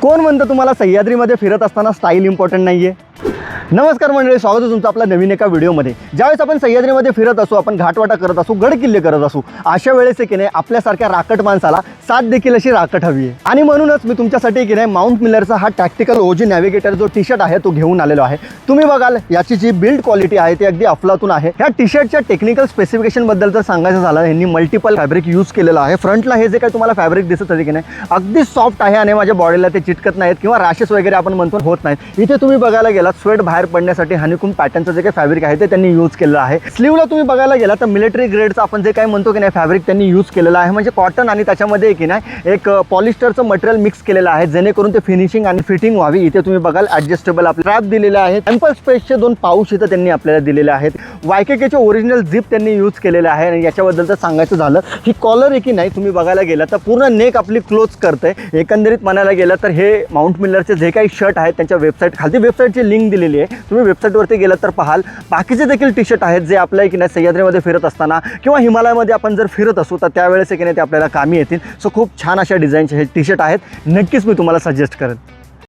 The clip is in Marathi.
कोण म्हणतं तुम्हाला सह्याद्रीमध्ये फिरत असताना स्टाईल इम्पॉर्टंट नाही आहे? नमस्कार मंडळी, स्वागत आहे तुमचं आपल्या नवीन एका व्हिडिओमध्ये. ज्यावेळेस आपण सह्याद्रीमध्ये फिरत असू, आपण घाटवाटा करत असू, गड किल्ले करत असू, अशा वेळेस की नाही आपल्यासारख्या राकट माणसाला साथ देखील अशी राकट हवी आहे. आणि म्हणूनच मी तुमच्यासाठी की नाही माउंट मिलरचा हा टॅक्टिकल ओजी नॅव्हिगेटर जो टी शर्ट आहे तो घेऊन आलेलो आहे. तुम्ही बघाल याची जी बिल्ड क्वालिटी आहे ती अगदी अफलातून आहे. ह्या टी शर्टच्या टेक्निकल स्पेसिफिकेशन बद्दल जर सांगायचं झालं, यांनी मल्टिपल फॅब्रिक यूज केलेलं आहे. फ्रंटला हे जे काही तुम्हाला फॅब्रिक दिसत आहे की नाही अगदी सॉफ्ट आहे आणि माझ्या बॉडीला ते चिटकत नाहीत किंवा रॅशेस वगैरे आपण म्हणतो होत नाहीत. इथे तुम्ही बघायला गेलात स्वेट बाहेर पडण्यासाठी हनीकूम पॅटर्नचं जे काही फॅब्रिक आहे ते त्यांनी यूज केलेलं आहे. स्लीवला तुम्ही बघायला गेला तर मिलिटरी ग्रेडचं आपण जे काही म्हणतो की नाही फॅब्रिक त्यांनी यूज केलेलं आहे. म्हणजे कॉटन आणि त्याच्यामध्ये की नाही एक पॉलिस्टरचं मटेरियल मिक्स केलेलं आहे जेणेकरून ते फिनिशिंग आणि फिटिंग व्हावी. इथे तुम्ही बघाल ॲडजस्टेबल आपले स्ट्रॅप दिलेले आहेत. टेम्पल स्पेसचे 2 पाऊच इथं त्यांनी आपल्याला दिलेले आहेत. YKKचे ओरिजिनल झिप त्यांनी यूज केलेले आहे. आणि याच्याबद्दल जर सांगायचं झालं ही कॉलर आहे की नाही तुम्ही बघायला गेला तर पूर्ण नेक आपली क्लोज करते. एकंदरीत म्हणायला गेलं तर हे माउंट मिलरचे जे काही शर्ट आहेत त्यांच्या वेबसाईट खालती वेबसाईटची लिंक दिलेली आहे. तुम्ही वेबसाईटवरती गेलात तर पाहाल बाकीचे देखील टी शर्ट आहेत जे आपल्या की नाही सह्याद्रीमध्ये फिरत असताना किंवा हिमालयामध्ये आपण जर फिरत असू तर त्यावेळेस की नाही ते आपल्याला कामी येतील. सो खूप छान अशा डिझाईनचे हे टी शर्ट आहेत. नक्कीच मी तुम्हाला सजेस्ट करेन.